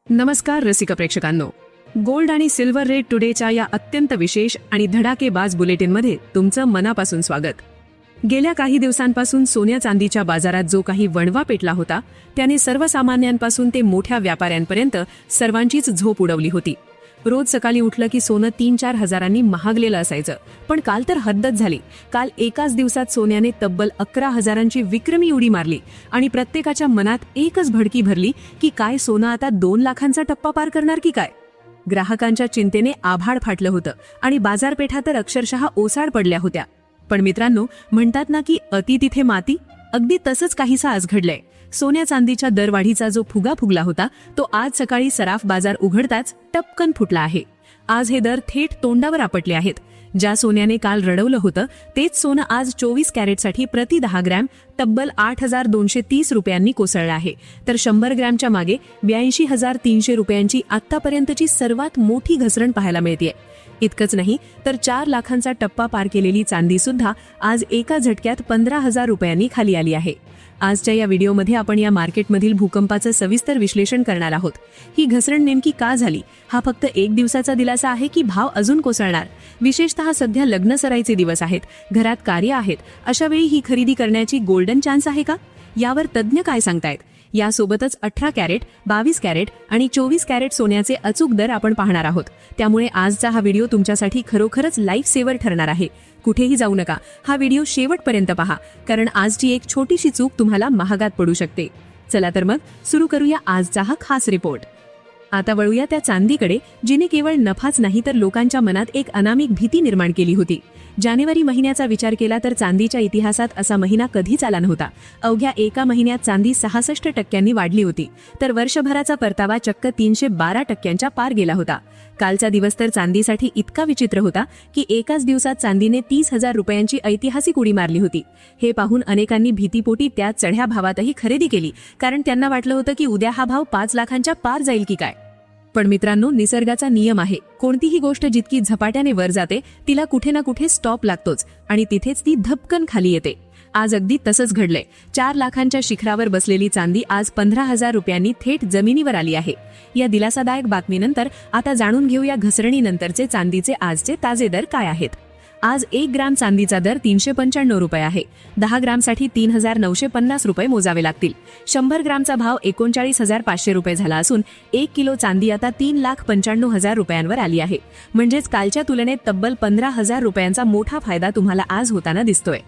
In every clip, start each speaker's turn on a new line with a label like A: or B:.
A: नमस्कार रसिक प्रेक्षकांनो, गोल्ड आणि सिल्वर रेट टुडेच्या या अत्यंत विशेष आणि धडाकेबाज बुलेटिनमध्ये तुमचं मनापासून स्वागत. गेल्या काही दिवसांपासून सोन्या चांदीच्या बाजारात जो काही वणवा पेटला होता त्याने सर्वसामान्यांपासून ते मोठ्या व्यापाऱ्यांपर्यंत सर्वांचीच झोप उडवली होती. रोज सकाळी उठलं की सोनं 3-4 हजारांनी महागलेलं असायचं, पण काल तर हद्दच झाली. काल एकाच दिवसात सोन्याने तब्बल 11 हजारांची विक्रमी उडी मारली आणि प्रत्येकाच्या मनात एकच भडकी भरली की काय सोनं आता 2 लाखांचा टप्पा पार करणार की काय. ग्राहकांच्या चिंतेने आभाळ फाटलं होतं आणि बाजारपेठा तर अक्षरशः ओसाड पडल्या होत्या. पण मित्रांनो, म्हणतात ना की अति तिथे माती, अगदी तसंच काहीसं आज घडलंय. सोन्या चांदीच्या दरवाढीचा जो फुगा फुगला होता तो आज सकाळी सराफ बाजार उघडताच टपकन फुटला आहे. आज हे दर थेट तोंडावर आपटले आहेत. ज्या सोन्याने काल रडवलं होतं तेच सोनं आज 24 कॅरेटसाठी प्रति 10 ग्रॅम तब्बल 8,230 रुपयांनी कोसळलं आहे. तर 100 ग्रॅमच्या मागे 82,300 रुपयांची आतापर्यंतची सर्वात मोठी घसरण पाहायला मिळतेय. इतकंच नाही तर 4 लाखांचा टप्पा पार केलेली चांदी सुद्धा आज एका झटक्यात 15,000 रुपयांनी खाली आली आहे. आजच्या या व्हिडिओमध्ये आपण या मार्केटमधील भूकंपाचं सविस्तर विश्लेषण करणार आहोत. ही घसरण नेमकी का झाली? हा फक्त एक दिवसाचा दिलासा आहे की भाव अजून कोसळणार? विशेषतः सध्या लग्न सराईचे दिवस आहेत, घरात कार्य आहेत, अशा वेळी ही खरेदी करण्याची गोल्डन चान्स आहे का? यावर तज्ज्ञ काय सांगतायत? यासोबतच 18 कॅरेट, 22 कॅरेट आणि 24 कॅरेट सोन्याचे अचूक दर आपण पाहणार आहोत. त्यामुळे आजचा हा व्हिडिओ तुमच्यासाठी खरोखरच लाईफ सेव्हर ठरणार आहे. कुठेही जाऊ नका, हा व्हिडिओ शेवटपर्यंत पहा, कारण आजची एक छोटीशी चूक तुम्हाला महागात पडू शकते. चला तर मग सुरू करूया आजचा हा खास रिपोर्ट. आता वळूया त्या चांदीकडे जिने केवळ नफाच नाही तर लोकांच्या मनात एक अनामिक भीती निर्माण केली होती. जानेवारी महिन्याचा विचार केला तर चांदीच्या इतिहासात असा महिना कधीच आला नव्हता. अवघ्या एका महिन्यात चांदी 66% वाढली होती, तर वर्षभराचा परतावा चक्क 312% पार गेला होता. कालचा दिवस तर चांदीसाठी इतका विचित्र होता की एकाच दिवसात चांदीने 30,000 रुपयांची ऐतिहासिक उडी मारली होती. हे पाहून अनेकांनी भीतीपोटी त्या चढ्या भावातही खरेदी केली, कारण त्यांना वाटलं होतं की उद्या हा भाव 5 लाखांच्या पार जाईल की काय. पण मित्रांनो, निसर्गाचा नियम आहे, कोणतीही गोष्ट जितकी झपाट्याने वर जाते तिला कुठे ना कुठे स्टॉप लागतोच आणि तिथेच ती धपकन खाली येते. आज अगदी तसंच घडलंय. 4 लाखांच्या शिखरावर बसलेली चांदी आज 15,000 रुपयांनी थेट जमिनीवर आली आहे. या दिलासादायक बातमीनंतर आता जाणून घेऊया घसरणीनंतरचे चांदीचे आजचे ताजे दर काय आहेत. आज 1 ग्राम चांदीचा दर 395 रुपये आहे. 10 ग्रामसाठी 3,950 रुपये मोजावे लागतील. 100 ग्रामचा भाव 39,500 रुपये झाला असून 1 किलो चांदी आता 3,95,000 रुपयांवर आली आहे. म्हणजेच कालच्या तुलनेत तब्बल 15,000 रुपयांचा मोठा फायदा तुम्हाला आज होताना दिसतोय.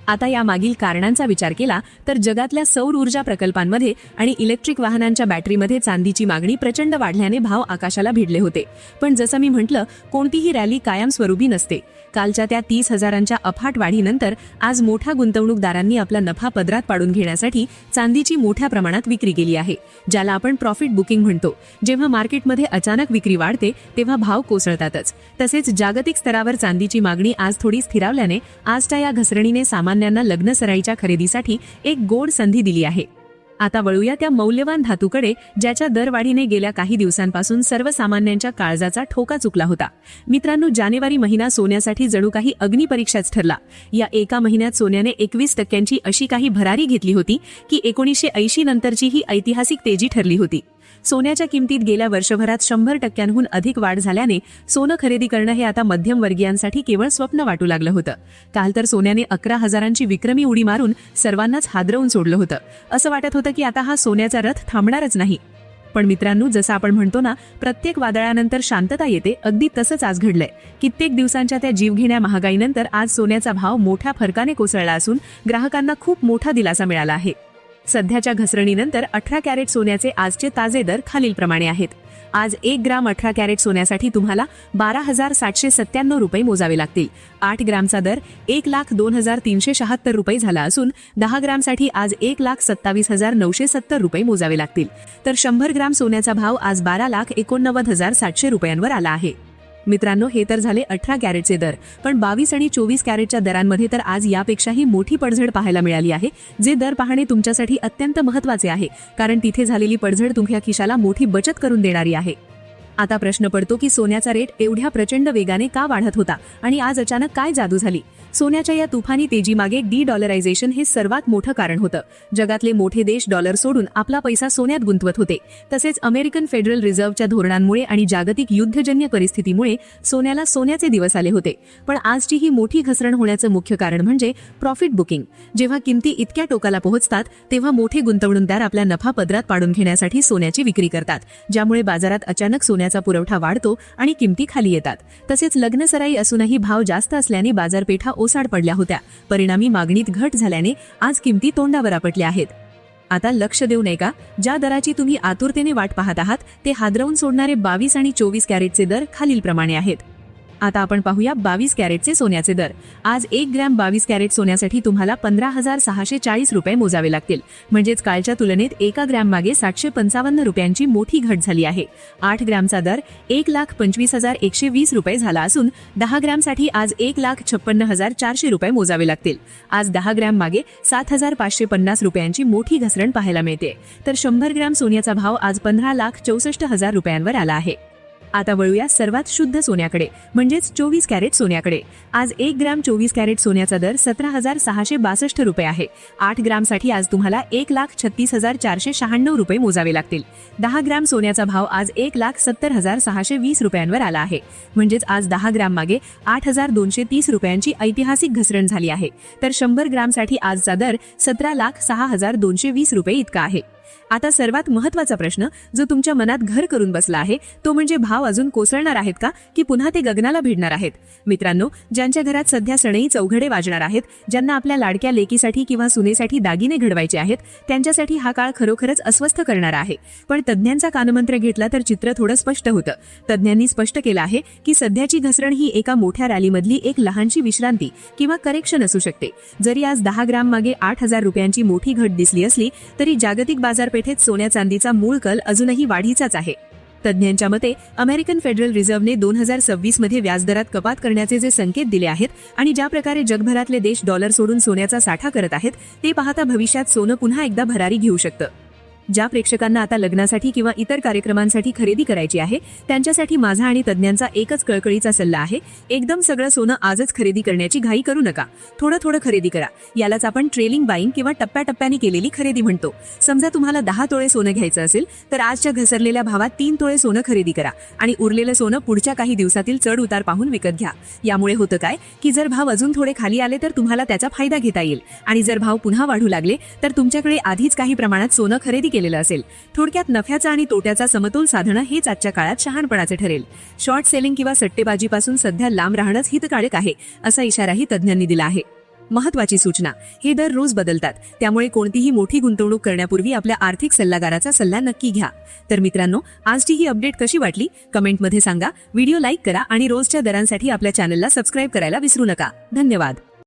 A: आता या मागील कारणांचा विचार केला तर जगातल्या सौर ऊर्जा प्रकल्पांमध्ये आणि इलेक्ट्रिक वाहनांच्या बॅटरीमध्ये चांदीची मागणी प्रचंड वाढल्याने भाव आकाशाला भिडले होते. पण जसं मी म्हटलं, कोणतीही रॅली कायमस्वरूपी नसते. कालच्या त्या 30,000च्या अफाट वाढीनंतर आज मोठ्या गुंतवणूकदारांनी आपला नफा पदरात पाडून घेण्यासाठी चांदीची मोठ्या प्रमाणात विक्री केली आहे, ज्याला आपण प्रॉफिट बुकिंग म्हणतो. जेव्हा मार्केटमध्ये अचानक विक्री वाढते तेव्हा भाव कोसळतातच. तसेच जागतिक स्तरावर चांदीची मागणी आज थोडी स्थिरावल्याने आजच्या या घसरणीने सामान्यांना लग्न सराईच्या खरेदीसाठी एक गोड संधी दिली आहे. आता वळूया त्या मौल्यवान धातूकडे ज्याच्या दरवाढीने गेल्या काही दिवसांपासून सर्वसामान्यांच्या काळजाचा ठोका चुकला होता. मित्रांनो, जानेवारी महिना सोन्यासाठी जणू काही अग्निपरीक्षाच ठरला. या एका महिन्यात सोन्याने 21% अशी काही भरारी घेतली होती की 1980 नंतरची ही ऐतिहासिक तेजी ठरली होती. सोन्याच्या किमतीत गेल्या वर्षभरात 100%हून अधिक वाढ झाल्याने सोनं खरेदी करणं हे आता मध्यमवर्गीयांसाठी केवळ स्वप्न वाटू लागलं होतं. काल तर सोन्याने 11 हजारांची विक्रमी उडी मारून सर्वांनाच हादरवून सोडलं होतं. असं वाटत होतं की आता हा सोन्याचा रथ थांबणारच नाही. पण मित्रांनो, जसं आपण म्हणतो ना, प्रत्येक वादळानंतर शांतता येते, अगदी तसंच आज घडलंय. कित्येक दिवसांच्या त्या जीवघेण्या महागाईनंतर आज सोन्याचा भाव मोठ्या फरकाने कोसळला असून ग्राहकांना खूप मोठा दिलासा मिळाला आहे. सध्याच्या घसरणीनंतर 18 कॅरेट सोन्याचे आजचे ताजे दर खालीलप्रमाणे आहेत. आज 1 ग्राम 18 कॅरेट सोन्यासाठी तुम्हाला 12,797 रुपये मोजावे लागतील. 8 ग्रामचा दर 1,02,376 रुपये झाला असून 10 ग्रामसाठी आज 1,27,970 रुपये मोजावे लागतील. तर 100 ग्राम सोन्याचा भाव आज 12,89,700 रुपयांवर आला आहे. मित्रांनो, हे तर झाले 18 कॅरेटचे दर, पण 22 आणि 24 कॅरेटच्या दरांमध्ये तर आज यापेक्षाही मोठी पडझड पाहायला मिळाली आहे, जे दर पाहणे तुमच्यासाठी अत्यंत महत्त्वाचे आहे, कारण तिथे झालेली पडझड तुमच्या खिशाला मोठी बचत करून देणारी आहे. आता प्रश्न पडतो की सोन्याचा रेट एवढ्या प्रचंड वेगाने का वाढत होता आणि आज अचानक काय जादू झाली? सोन्याच्या या तुफानी तेजीमागे डी-डॉलरायझेशन हे सर्वात मोठं कारण होतं. जगातले मोठे देश डॉलर सोडून आपला पैसा सोन्यात गुंतवत होते. तसेच अमेरिकन फेडरल रिझर्व्हच्या धोरणांमुळे आणि जागतिक युद्धजन्य परिस्थितीमुळे सोन्याला सोन्याचे दिवस आले होते. पण आजची ही मोठी घसरण होण्याचं मुख्य कारण म्हणजे प्रॉफिट बुकिंग. जेव्हा किमती इतक्या टोकाला पोहोचतात तेव्हा मोठे गुंतवणूकदार आपला नफा पदरात पाडून घेण्यासाठी सोन्याची विक्री करतात, ज्यामुळे बाजारात अचानक सोन्याचा पुरवठा वाढतो आणि किमती खाली येतात. तसेच लग्नसराई असूनही भाव जास्त असल्याने बाजारपेठा ओसाड पडल्या होत्या. परिणामी मागणीत घट झाल्याने आज किमती तोंडावर आपटल्या आहेत. आता लक्ष देऊ नये का? ज्या दराची तुम्ही आतुरतेने वाट पाहत आहात ते हादरवून सोडणारे 22 आणि 24 कॅरेटचे दर खालीलप्रमाणे आहेत. आता आपण पाहूया 22 कॅरेटचे सोन्याचे दर. आज 1 ग्रॅम 22 कॅरेट सोन्यासाठी तुम्हाला 15,640 रुपये मोजावे लागतील. म्हणजेच कालच्या तुलनेत 1 ग्रॅम मागे 755 रुपयांची मोठी घट झाली आहे. 8 ग्रॅमचा दर 1,25,120 रुपये झाला असून 10 ग्रॅमसाठी आज 1,56,400 रुपये मोजावे लागतील. आज 10 ग्रॅम मागे 7,550 रुपयांची मोठी घसरण पाहायला मिळते. तर 100 ग्रॅम सोन्याचा भाव आज 15,64,000 रुपयांवर आला आहे. आता वळूया सर्वात शुद्ध सोन्याकडे, म्हणजेच 24 कॅरेट सोन्याकडे. आज 1 ग्रॅम 24 कॅरेट सोन्याचा दर 17,662 रुपये आहे. 8 ग्रॅमसाठी आज तुम्हाला 1,36,496 रुपये मोजावे लागतील. 10 ग्रॅम सोन्याचा भाव आज 1,70,620 रुपयांवर आला आहे. म्हणजेच आज 10 ग्रॅम मागे 8,230 रुपयांची ऐतिहासिक घसरण झाली आहे. तर 100 ग्रॅमसाठी आजचा दर 17,06,220 रुपये इतका आहे. आता सर्वात महत्त्वाचा प्रश्न जो तुमच्या मनात घर करून बसला आहे तो म्हणजे भाव अजून कोसळणार आहेत का की पुन्हा ते गगनाला भिडणार आहेत? मित्रांनो, ज्यांच्या घरात सध्या सणई चौघडे वाजणार आहेत, ज्यांना आपल्या लाडक्या लेकीसाठी किंवा सुनेसाठी दागिने घडवायचे आहेत, त्यांच्यासाठी हा काळ खरोखरच अस्वस्थ करणारा आहे. पण तज्ज्ञांचा कानमंत्र घेतला तर चित्र थोडं स्पष्ट होतं. तज्ज्ञांनी स्पष्ट केलं आहे की सध्याची घसरण ही एका मोठ्या रॅलीमधली एक लहानशी विश्रांती किंवा करेक्शन असू शकते. जरी आज 10 ग्रॅम मागे 8,000 रुपयांची मोठी घट दिसली असली तरी जागतिक बाजारपेठेत सोन्या चांदीचा मूळ कल अजूनही वाढीचाच आहे. तज्ज्ञांच्या मते अमेरिकन फेडरल रिझर्व्हने 2026 मध्ये व्याजदरात कपात करण्याचे जे संकेत दिले आहेत आणि ज्या प्रकारे जगभरातले देश डॉलर सोडून सोन्याचा साठा करत आहेत ते पाहता भविष्यात सोनं पुन्हा एकदा भरारी घेऊ शकतं. ज्या प्रेक्षकांना आता लग्नासाठी किंवा इतर कार्यक्रमांसाठी खरेदी करायची आहे त्यांच्यासाठी माझा आणि तज्ज्ञांचा एकच कळकळीचा सल्ला आहे. एकदम सगळं सोनं आजच खरेदी करण्याची घाई करू नका. थोडं थोडं खरेदी करा. यालाच आपण ट्रेलिंग बाईंग किंवा टप्प्याटप्प्याने केलेली खरेदी म्हणतो. समजा तुम्हाला 10 तोळे सोनं घ्यायचं असेल तर आजच्या घसरलेल्या भावात 3 तोळे सोनं खरेदी करा आणि उरलेलं सोनं पुढच्या काही दिवसातील चढ उतार पाहून विकत घ्या. यामुळे होतं काय की जर भाव अजून थोडे खाली आले तर तुम्हाला त्याचा फायदा घेता येईल आणि जर भाव पुन्हा वाढू लागले तर तुमच्याकडे आधीच काही प्रमाणात सोनं खरेदी केलेलं असेल. थोडक्यात नफ्याचा आणि तोट्याचा समतोल साधणं हेच आजच्या काळात शहाणपणाचे ठरेल. शॉर्ट सेलिंग किंवा सट्टेबाजीपासून सध्या लांब राहणंच हितकारक आहे असा इशाराही तज्ज्ञांनी दिला आहे. महत्त्वाची सूचना, हे दर रोज बदलतात, त्यामुळे कोणतीही मोठी गुंतवणूक करण्यापूर्वी आपल्या आर्थिक सल्लागाराचा सल्ला नक्की घ्या. तर मित्रांनो, आजची ही अपडेट कशी वाटली कमेंटमध्ये सांगा. व्हिडिओ लाईक करा आणि रोजच्या दरांसाठी आपल्या चॅनलला सबस्क्राईब करायला विसरू नका. धन्यवाद.